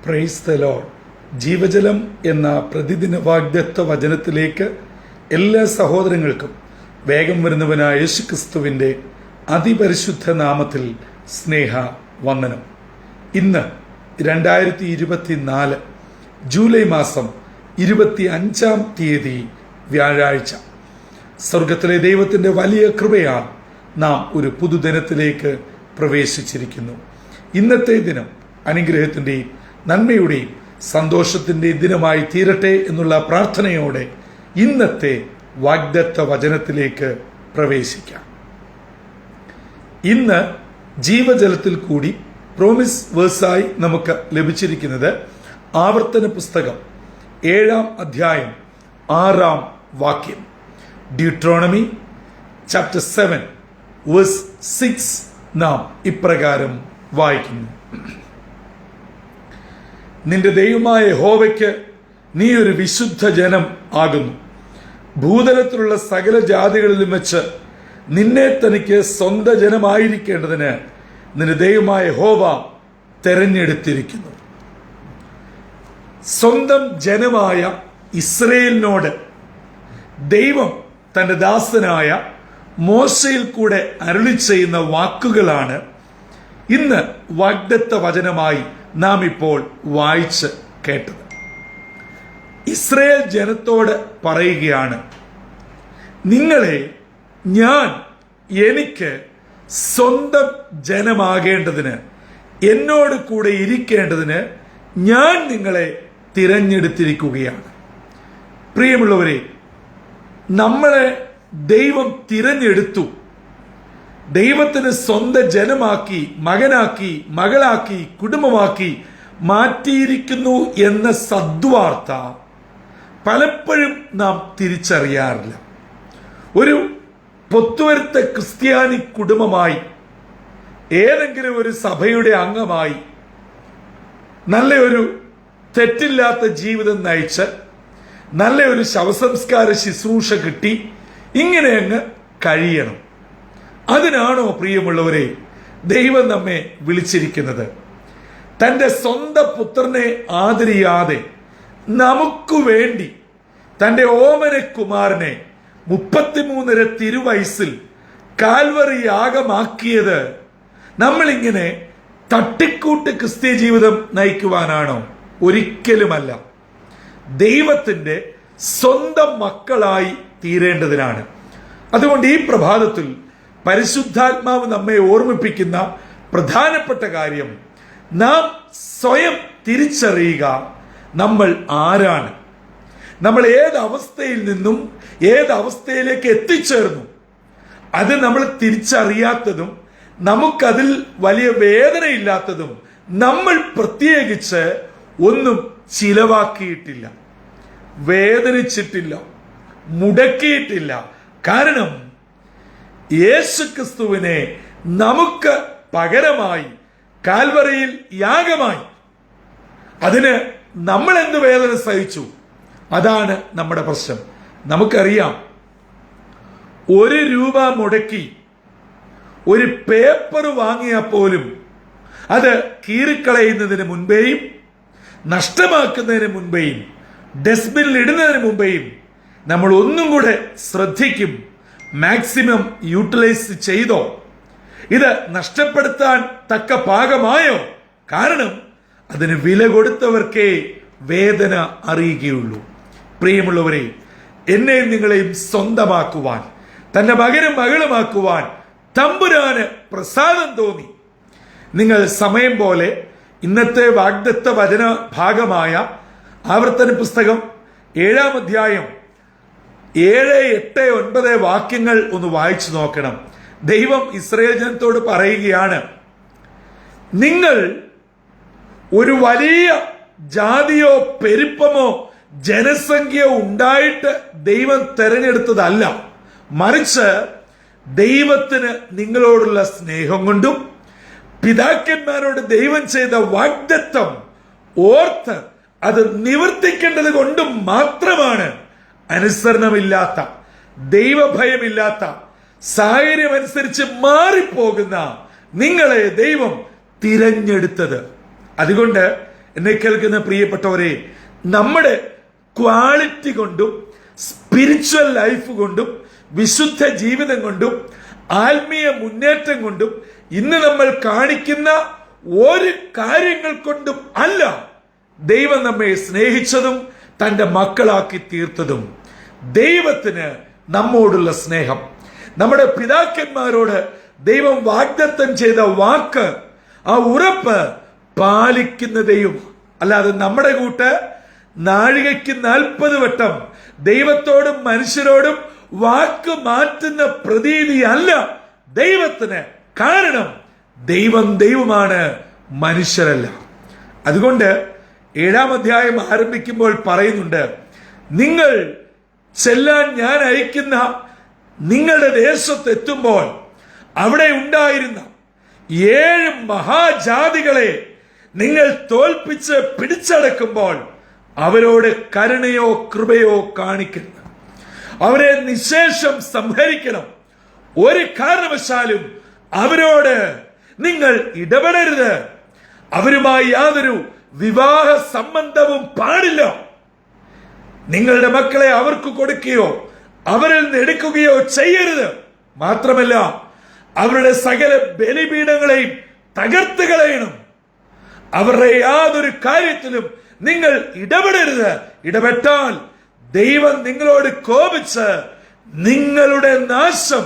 Praise the Lord. ജീവജലം എന്ന പ്രതിദിന വാഗ്ദത്ത വചനത്തിലേക്ക് എല്ലാ സഹോദരങ്ങൾക്കും വേഗം വരുന്നവനായ യേശുക്രിസ്തുവിൻ്റെ അതിപരിശുദ്ധ നാമത്തിൽ സ്നേഹ വന്ദനം. ഇന്ന് 2024 ജൂലൈ മാസം 25-ാം തീയതി വ്യാഴാഴ്ച. സ്വർഗത്തിലെ ദൈവത്തിൻ്റെ വലിയ കൃപയാൽ നാം ഒരു പുതുദിനത്തിലേക്ക് പ്രവേശിച്ചിരിക്കുന്നു. ഇന്നത്തെ ദിനം അനുഗ്രഹത്തിൻ്റെയും നന്മയുടെയും സന്തോഷത്തിൻ്റെയും ദിനമായി തീരട്ടെ എന്നുള്ള പ്രാർത്ഥനയോടെ ഇന്നത്തെ വാഗ്ദത്ത വചനത്തിലേക്ക് പ്രവേശിക്കാം. ഇന്ന് ജീവജലത്തിൽ കൂടി പ്രോമിസ് വേഴ്സായി നമുക്ക് ലഭിച്ചിരിക്കുന്നത് ആവർത്തന പുസ്തകം 7-ാം അധ്യായം 6-ാം വാക്യം. ഡ്യൂട്രോണമി ചാപ്റ്റർ 7 വേഴ്സ് 6 നാം ഇപ്രകാരം വായിക്കുന്നു: നിന്റെ ദൈവമായ യഹോവയ്ക്ക് നീ ഒരു വിശുദ്ധ ജനം ആകുന്നു. ഭൂതലത്തിലുള്ള സകല ജാതികളിലും വെച്ച് നിന്നെ തനിക്ക് സ്വന്തം ജനമായിരിക്കേണ്ടതിന് നിന്റെ ദൈവമായ യഹോവ തെരഞ്ഞെടുത്തിരിക്കുന്നു. സ്വന്തം ജനമായ ഇസ്രയേലിനോട് ദൈവം തന്റെ ദാസനായ മോശയിൽ കൂടെ അരുളി ചെയ്യുന്ന വാക്കുകളാണ് ഇന്ന് വാഗ്ദത്ത വചനമായി നാം ഇപ്പോൾ വായിച്ച് കേട്ടത്. ഇസ്രയേൽ ജനത്തോട് പറയുകയാണ്, നിങ്ങളെ ഞാൻ എനിക്ക് സ്വന്തം ജനമാകേണ്ടതിന്, എന്നോട് കൂടെ ഇരിക്കേണ്ടതിന് ഞാൻ നിങ്ങളെ തിരഞ്ഞെടുത്തിരിക്കുകയാണ്. പ്രിയമുള്ളവരെ, നമ്മളെ ദൈവം തിരഞ്ഞെടുത്തു. ദൈവത്തിന് സ്വന്തം ജനമാക്കി, മകനാക്കി, മകളാക്കി, കുടുംബമാക്കി മാറ്റിയിരിക്കുന്നു എന്ന സദ്വാർത്ത പലപ്പോഴും നാം തിരിച്ചറിയാറില്ല. ഒരു പൊത്തുവരുത്ത ക്രിസ്ത്യാനി കുടുംബമായി, ഏതെങ്കിലും ഒരു സഭയുടെ അംഗമായി, നല്ലൊരു തെറ്റില്ലാത്ത ജീവിതം നയിച്ച് നല്ലൊരു ശവസംസ്കാര ശുശ്രൂഷ കിട്ടി ഇങ്ങനെ അങ്ങ് കഴിയണം. അതിനാണോ പ്രിയമുള്ളവരെ ദൈവം നമ്മെ വിളിച്ചിരിക്കുന്നത്? തൻ്റെ സ്വന്തം പുത്രനെ ആദരിയാതെ നമുക്ക് വേണ്ടി തൻ്റെ ഓമന കുമാരനെ 33 തിരുവയസ്സിൽ കാൽവറി യാഗമാക്കിയത് നമ്മളിങ്ങനെ തട്ടിക്കൂട്ട് ക്രിസ്ത്യ ജീവിതം നയിക്കുവാനാണോ? ഒരിക്കലുമല്ല. ദൈവത്തിൻ്റെ സ്വന്തം മക്കളായി തീരേണ്ടതിനാണ്. അതുകൊണ്ട് ഈ പ്രഭാതത്തിൽ പരിശുദ്ധാത്മാവ് നമ്മെ ഓർമ്മിപ്പിക്കുന്ന പ്രധാനപ്പെട്ട കാര്യം, നാം സ്വയം തിരിച്ചറിയുക. നമ്മൾ ആരാണ്? നമ്മൾ ഏത് അവസ്ഥയിൽ നിന്നും ഏത് അവസ്ഥയിലേക്ക് എത്തിച്ചേർന്നു? അത് നമ്മൾ തിരിച്ചറിയാത്തതും നമുക്കതിൽ വലിയ വേദനയില്ലാത്തതും നമ്മൾ പ്രത്യേകിച്ച് ഒന്നും ചിലവാക്കിയിട്ടില്ല, വേദനിച്ചിട്ടില്ല, മുടക്കിയിട്ടില്ല. കാരണം യേശുക്രിസ്തുവിനെ നമുക്ക് പകരമായി കാൽവറിയിൽ യാഗമായി. അതിന് നമ്മൾ എന്ത് വേദന സഹിച്ചു? അതാണ് നമ്മുടെ പ്രശ്നം. നമുക്കറിയാം, 1 രൂപ മുടക്കി ഒരു പേപ്പർ വാങ്ങിയാൽ പോലും അത് കീറിക്കളയുന്നതിന് മുൻപേയും നഷ്ടമാക്കുന്നതിന് മുൻപേയും ഡസ്റ്റ്ബിനിൽ ഇടുന്നതിന് മുമ്പേയും നമ്മൾ ഒന്നും കൂടെ ശ്രദ്ധിക്കും. മാക്സിമം യൂട്ടിലൈസ് ചെയ്തോ? ഇത് നഷ്ടപ്പെടുത്താൻ തക്ക പാകമായോ? കാരണം അതിന് വില കൊടുത്തവർക്കേ വേദന അറിയുകയുള്ളൂ. പ്രിയമുള്ളവരെ, എന്നെയും നിങ്ങളെയും സ്വന്തമാക്കുവാൻ, തന്റെ മകനും മകളുമാക്കുവാൻ തമ്പുരാന് പ്രസാദം തോന്നി. നിങ്ങൾ സമയം പോലെ ഇന്നത്തെ വാഗ്ദത്ത വചന ഭാഗമായ ആവർത്തന പുസ്തകം 7-ാം അധ്യായം 7, 8, 9 വാക്യങ്ങൾ ഒന്ന് വായിച്ചു നോക്കണം. ദൈവം ഇസ്രായേൽ ജനത്തോട് പറയുകയാണ്, നിങ്ങൾ ഒരു വലിയ ജാതിയോ പെരുപ്പമോ ജനസംഖ്യ ഉണ്ടായിട്ട് ദൈവം തെരഞ്ഞെടുത്തതല്ല, മറിച്ച് ദൈവത്തിന് നിങ്ങളോടുള്ള സ്നേഹം കൊണ്ടും പിതാക്കന്മാരോട് ദൈവം ചെയ്ത വാഗ്ദത്തം ഓർത്ത് അത് നിവർത്തിക്കേണ്ടത് കൊണ്ടും മാത്രമാണ് അനുസരണമില്ലാത്ത, ദൈവഭയമില്ലാത്ത, സാഹചര്യമനുസരിച്ച് മാറിപ്പോകുന്ന നിങ്ങളെ ദൈവം തിരഞ്ഞെടുത്തത്. അതുകൊണ്ട് എന്നെ കേൾക്കുന്ന പ്രിയപ്പെട്ടവരെ, നമ്മുടെ ക്വാളിറ്റി കൊണ്ടും സ്പിരിച്വൽ ലൈഫ് കൊണ്ടും വിശുദ്ധ ജീവിതം കൊണ്ടും ആത്മീയ മുന്നേറ്റം കൊണ്ടും ഇന്ന് നമ്മൾ കാണിക്കുന്ന ഒരു കാര്യങ്ങൾ കൊണ്ടും അല്ല ദൈവം നമ്മെ സ്നേഹിച്ചതും തന്റെ മക്കളാക്കി തീർത്തതും. ദൈവത്തിന് നമ്മോടുള്ള സ്നേഹം, നമ്മുടെ പിതാക്കന്മാരോട് ദൈവം വാഗ്ദത്തം ചെയ്ത വാക്ക്, ആ ഉറപ്പ് പാലിക്കുന്ന ദൈവം. അല്ലാതെ നമ്മുടെ കൂട്ട് നാഴികയ്ക്ക് 40 വട്ടം ദൈവത്തോടും മനുഷ്യരോടും വാക്ക് മാറ്റുന്ന പ്രതീതി അല്ല ദൈവത്തിന്. കാരണം ദൈവം ദൈവമാണ്, മനുഷ്യരല്ല. അതുകൊണ്ട് 7-ാം അധ്യായം ആരംഭിക്കുമ്പോൾ പറയുന്നുണ്ട്, നിങ്ങൾ ചെല്ലാൻ ഞാൻ അയക്കുന്ന നിങ്ങളുടെ ദേശത്ത് എത്തുമ്പോൾ അവിടെ ഉണ്ടായിരുന്ന 7 മഹാജാതികളെ നിങ്ങൾ തോൽപ്പിച്ച് പിടിച്ചടക്കുമ്പോൾ അവരോട് കരുണയോ കൃപയോ കാണിക്കണം. അവരെ നിശേഷം സംഹരിക്കണം. ഒരു കാരണവശാലും അവരോട് നിങ്ങൾ ഇടപെടരുത്. അവരുമായി യാതൊരു വിവാഹ സംബന്ധവും പാടില്ല. നിങ്ങളുടെ മക്കളെ അവർക്ക് കൊടുക്കുകയോ അവരിൽ നിന്ന് എടുക്കുകയോ ചെയ്യരുത്. മാത്രമല്ല, അവരുടെ സകല ബലിപീഠങ്ങളെയും തകർത്ത് കളയണം. അവരുടെ യാതൊരു കാര്യത്തിലും നിങ്ങൾ ഇടപെടരുത്. ഇടപെട്ടാൽ ദൈവം നിങ്ങളോട് കോപിച്ച് നിങ്ങളുടെ നാശം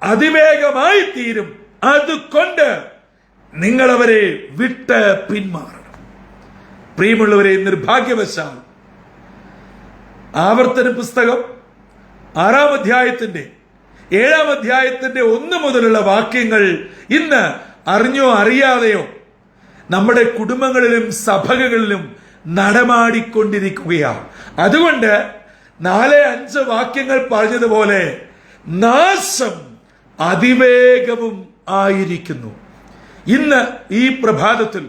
അതിവേഗമായി തീരും. അതുകൊണ്ട് നിങ്ങൾ അവരെ വിട്ട് പിന്മാറണം. പ്രിയമുള്ളവരെ, നിർഭാഗ്യവശാൽ ആവർത്തന പുസ്തകം 6-ാം അധ്യായത്തിന്റെ 7-ാം അധ്യായത്തിന്റെ 1 മുതലുള്ള വാക്യങ്ങൾ ഇന്ന് അറിഞ്ഞോ അറിയാതെയോ നമ്മുടെ കുടുംബങ്ങളിലും സഭകളിലും നടമാടിക്കൊണ്ടിരിക്കുകയാണ്. അതുകൊണ്ട് 4-5 വാക്യങ്ങൾ പറഞ്ഞതുപോലെ നാശം അതിവേഗവും ആയിരിക്കുന്നു. ഇന്ന് ഈ പ്രഭാതത്തിൽ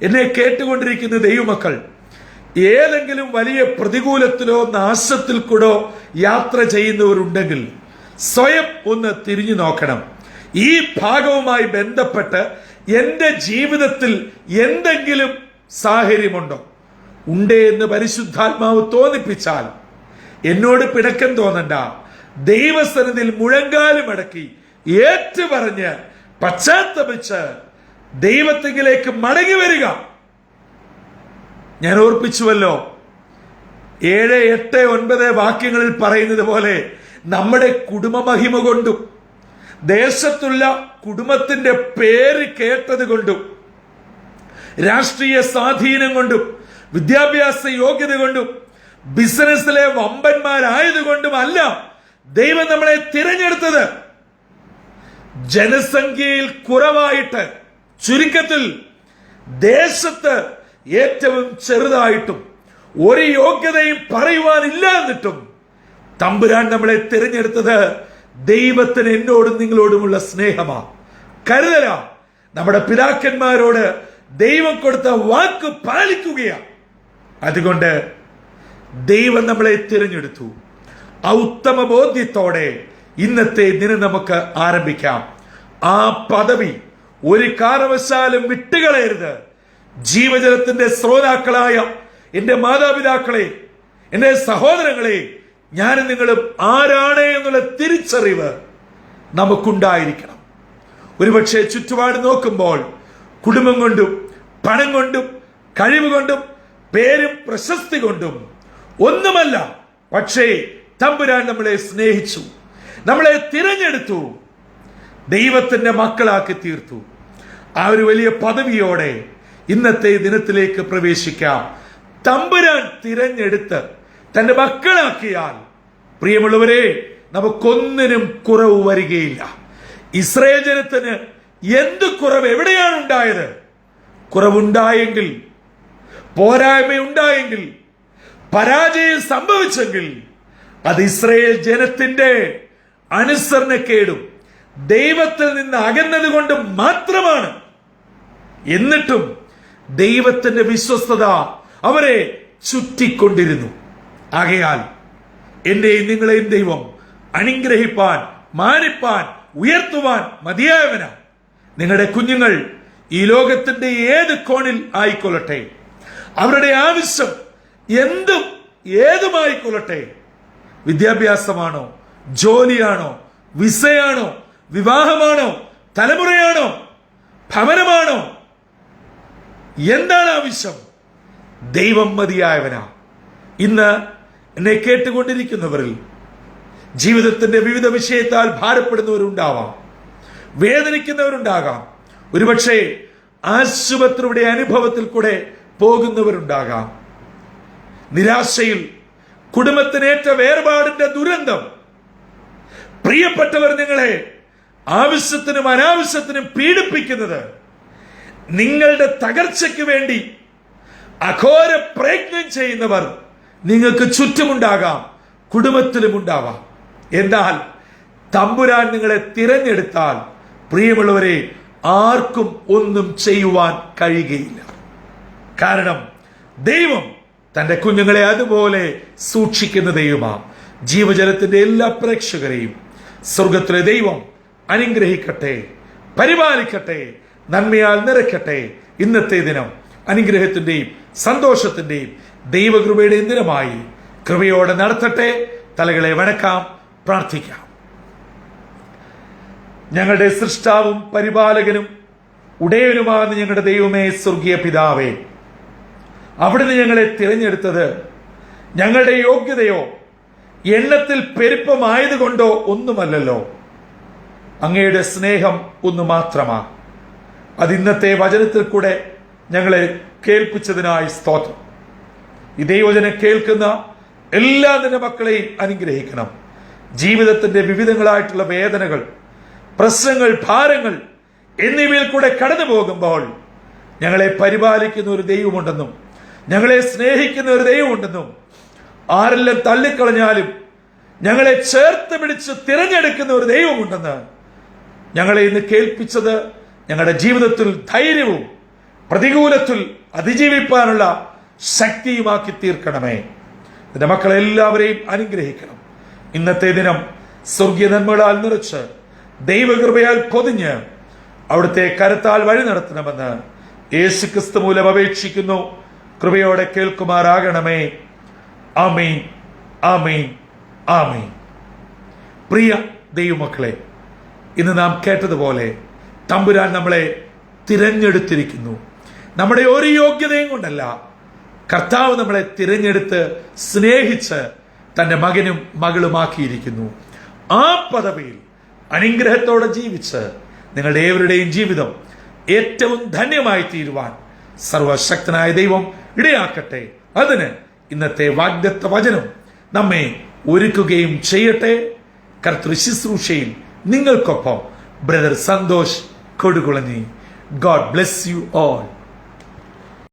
എന്നെ കേട്ടുകൊണ്ടിരിക്കുന്ന ദൈവമക്കൾ ഏതെങ്കിലും വലിയ പ്രതികൂലത്തിലോ നാശത്തിൽ കൂടോ യാത്ര ചെയ്യുന്നവരുണ്ടെങ്കിൽ സ്വയം ഒന്ന് തിരിഞ്ഞു നോക്കണം. ഈ ഭാഗവുമായി ബന്ധപ്പെട്ട് എന്റെ ജീവിതത്തിൽ എന്തെങ്കിലും സാഹചര്യമുണ്ടോ? ഉണ്ടേ എന്ന് പരിശുദ്ധാത്മാവ് തോന്നിപ്പിച്ചാൽ എന്നോട് പിണക്കം തോന്നണ്ട. ദൈവസന്നിധിയിൽ മുഴങ്കാലും അടക്കി ഏറ്റുപറഞ്ഞ് പശ്ചാത്തപിച്ച് ദൈവത്തിലേക്ക് മടങ്ങി വരിക. ഞാൻ ഓർപ്പിച്ചുവല്ലോ, 7, 8, 9 വാക്യങ്ങളിൽ പറയുന്നത് പോലെ നമ്മുടെ കുടുംബമഹിമ കൊണ്ടും ദേശത്തുള്ള കുടുംബത്തിന്റെ പേര് കേട്ടത് കൊണ്ടും രാഷ്ട്രീയ സ്വാധീനം കൊണ്ടും വിദ്യാഭ്യാസ യോഗ്യത കൊണ്ടും ബിസിനസ്സിലെ വമ്പന്മാരായതുകൊണ്ടും അല്ല ദൈവം നമ്മളെ തിരഞ്ഞെടുത്തത്. ജനസംഖ്യയിൽ കുറവായിട്ട്, ചുരുക്കത്തിൽ ദേശത്ത് ഏറ്റവും ചെറുതായിട്ടും ഒരു യോഗ്യതയും പറയുവാനില്ല എന്നിട്ടും തമ്പുരാൻ നമ്മളെ തിരഞ്ഞെടുത്തത് ദൈവത്തിന് എന്നോടും നിങ്ങളോടുമുള്ള സ്നേഹമാ, കരുതലാ. നമ്മുടെ പിതാക്കന്മാരോട് ദൈവം കൊടുത്ത വാക്ക് പാലിക്കുകയാണ്. അതുകൊണ്ട് ദൈവം നമ്മളെ തിരഞ്ഞെടുത്തു. ആ ഉത്തമ ബോധ്യത്തോടെ ഇന്നത്തെ ദിനം നമുക്ക് ആരംഭിക്കാം. ആ പദവി ഒരു കാരണവശാലും വിട്ടുകളയരുത്. ജീവജലത്തിന്റെ ശ്രോതാക്കളായ എന്റെ മാതാപിതാക്കളെ, എന്റെ സഹോദരങ്ങളെ, ഞാനും നിങ്ങളും ആരാണ് എന്നുള്ള തിരിച്ചറിവ് നമുക്കുണ്ടായിരിക്കണം. ഒരുപക്ഷെ ചുറ്റുപാട് നോക്കുമ്പോൾ കുടുംബം കൊണ്ടും പണം കൊണ്ടും കഴിവ് കൊണ്ടും പേരും പ്രശസ്തി കൊണ്ടും ഒന്നുമല്ല, പക്ഷേ തമ്പുരാൻ നമ്മളെ സ്നേഹിച്ചു, നമ്മളെ തിരഞ്ഞെടുത്തു, ദൈവത്തിന്റെ മക്കളാക്കി തീർത്തു. ആ ഒരു വലിയ പദവിയോടെ ഇന്നത്തെ ദിനത്തിലേക്ക് പ്രവേശിക്കാം. തമ്പുരാൻ തിരഞ്ഞെടുത്ത് തന്റെ മക്കളാക്കിയാൽ പ്രിയമുള്ളവരെ, നമുക്കൊന്നിനും കുറവ് വരികയില്ല. ഇസ്രായേൽ ജനത്തിന് എന്ത് കുറവ് എവിടെയാണ് ഉണ്ടായത്? കുറവുണ്ടായെങ്കിൽ, പോരായ്മയുണ്ടായെങ്കിൽ, പരാജയം സംഭവിച്ചെങ്കിൽ അത് ഇസ്രായേൽ ജനത്തിന്റെ അനുസരണക്കേടും ദൈവത്തിൽ നിന്ന് അകന്നത് കൊണ്ട് മാത്രമാണ്. എന്നിട്ടും ദൈവത്തിന്റെ വിശ്വസ്തത അവരെ ചുറ്റിക്കൊണ്ടിരുന്നു. ആകയാൽ എന്റെയും നിങ്ങളെയും ദൈവം അനുഗ്രഹിപ്പാൻ, മാനിപ്പാൻ, ഉയർത്തുവാൻ മതിയായവനാ. നിങ്ങളുടെ കുഞ്ഞുങ്ങൾ ഈ ലോകത്തിന്റെ ഏത് കോണിൽ ആയിക്കൊള്ളട്ടെ, അവരുടെ ആവശ്യം എന്തും ഏതുമായിക്കൊള്ളട്ടെ, വിദ്യാഭ്യാസമാണോ, ജോലിയാണോ, വിസയാണോ, വിവാഹമാണോ, തലമുറയാണോ, ഭവനമാണോ, എന്താണ് ആവശ്യം? ദൈവം മതിയായവനാ. ഇന്ന് എന്നെ കേട്ടുകൊണ്ടിരിക്കുന്നവരിൽ ജീവിതത്തിന്റെ വിവിധ വിഷയത്താൽ ഭാരപ്പെടുന്നവരുണ്ടാവാം, വേദനിക്കുന്നവരുണ്ടാകാം, ഒരുപക്ഷെ ആശുപത്രിയുടെ അനുഭവത്തിൽ കൂടെ പോകുന്നവരുണ്ടാകാം. നിരാശയിൽ കുടുംബത്തിനേറ്റ വേർപാടിന്റെ ദുരന്തം, പ്രിയപ്പെട്ടവർ നിങ്ങളെ ആവശ്യത്തിനും അനാവശ്യത്തിനും പീഡിപ്പിക്കുന്നത്, നിങ്ങളുടെ തകർച്ചയ്ക്ക് വേണ്ടി അഘോര പ്രയത്നം ചെയ്യുന്നവർ നിങ്ങൾക്ക് ചുറ്റുമുണ്ടാകാം, കുടുംബത്തിലും ഉണ്ടാവാം. എന്നാൽ തമ്പുരാൻ നിങ്ങളെ തിരഞ്ഞെടുത്താൽ പ്രിയമുള്ളവരെ ആർക്കും ഒന്നും ചെയ്യുവാൻ കഴിയുകയില്ല. കാരണം ദൈവം തന്റെ കുഞ്ഞുങ്ങളെ അതുപോലെ സൂക്ഷിക്കുന്ന ദൈവമാണ്. ജീവജലത്തിന്റെ എല്ലാ പ്രേക്ഷകരെയും സ്വർഗത്തിലെ ദൈവം അനുഗ്രഹിക്കട്ടെ, പരിപാലിക്കട്ടെ, നന്മയാൽ നിറയ്ക്കട്ടെ. ഇന്നത്തെ ദിനം അനുഗ്രഹത്തിന്റെയും സന്തോഷത്തിന്റെയും ദൈവകൃപയുടെയും ദിനമായി കൃപയോടെ നടത്തട്ടെ. തലകളെ വണക്കാം, പ്രാർത്ഥിക്കാം. ഞങ്ങളുടെ സൃഷ്ടാവും പരിപാലകനും ഉടയവനുമാകുന്ന ഞങ്ങളുടെ ദൈവമേ, സ്വർഗീയ പിതാവേ, അവിടുന്ന് ഞങ്ങളെ തിരഞ്ഞെടുത്തത് ഞങ്ങളുടെ യോഗ്യതയോ എണ്ണത്തിൽ പെരുപ്പമായതുകൊണ്ടോ ഒന്നുമല്ലല്ലോ, അങ്ങയുടെ സ്നേഹം ഒന്നു മാത്രമാ. അത് ഇന്നത്തെ വചനത്തിൽ കൂടെ ഞങ്ങളെ കേൾപ്പിച്ചതിനായി സ്തോത്രം. ഈ ദൈവവചനം കേൾക്കുന്ന എല്ലാ നിന്റെ മക്കളെയും അനുഗ്രഹിക്കണം. ജീവിതത്തിന്റെ വിവിധങ്ങളായിട്ടുള്ള വേദനകൾ, പ്രശ്നങ്ങൾ, ഭാരങ്ങൾ എന്നിവയിൽ കൂടെ കടന്നു പോകുമ്പോൾ ഞങ്ങളെ പരിപാലിക്കുന്ന ഒരു ദൈവമുണ്ടെന്നും ഞങ്ങളെ സ്നേഹിക്കുന്ന ഒരു ദൈവമുണ്ടെന്നും ആരെല്ലാം തള്ളിക്കളഞ്ഞാലും ഞങ്ങളെ ചേർത്ത് പിടിച്ച് തിരഞ്ഞെടുക്കുന്ന ഒരു ദൈവമുണ്ടെന്ന് ഞങ്ങളെ ഇന്ന് കേൾപ്പിച്ചത് ഞങ്ങളുടെ ജീവിതത്തിൽ ധൈര്യവും പ്രതികൂലത്തിൽ അതിജീവിപ്പാനുള്ള ശക്തിയുമാക്കി തീർക്കണമേ. നിന്റെ മക്കളെല്ലാവരെയും അനുഗ്രഹിക്കണം. ഇന്നത്തെ ദിനം സ്വർഗീയ നന്മകളാൽ നിറച്ച് ദൈവകൃപയാൽ പൊതിഞ്ഞ് അവിടുത്തെ കരത്താൽ വഴി നടത്തണമെന്ന് യേശുക്രിസ്തു മൂലം അപേക്ഷിക്കുന്നു. കൃപയോടെ കേൾക്കുമാറാകണമേ. ആമേൻ, ആമേൻ, ആമേൻ. പ്രിയ ദൈവമക്കളെ, ഇന്ന് നാം കേട്ടതുപോലെ തമ്പുരാൻ നമ്മളെ തിരഞ്ഞെടുത്തിരിക്കുന്നു. നമ്മുടെ ഒരു യോഗ്യതയും കൊണ്ടല്ല, കർത്താവ് നമ്മളെ തിരഞ്ഞെടുത്ത് സ്നേഹിച്ച് തന്റെ മകനും മകളുമാക്കിയിരിക്കുന്നു. ആ പദവിയിൽ അനുഗ്രഹത്തോടെ ജീവിച്ച് നിങ്ങളുടെ ഏവരുടെയും ജീവിതം ഏറ്റവും ധന്യമായി തീരുവാൻ സർവശക്തനായ ദൈവം ഇടയാക്കട്ടെ. അതിന് ഇന്നത്തെ വാഗ്ദത്ത വചനം നമ്മെ ഒരുക്കുകയും ചെയ്യട്ടെ. കർത്തൃ ശുശ്രൂഷയിൽ നിങ്ങൾക്കൊപ്പം brother Santhosh Kodukulanji. God bless you all.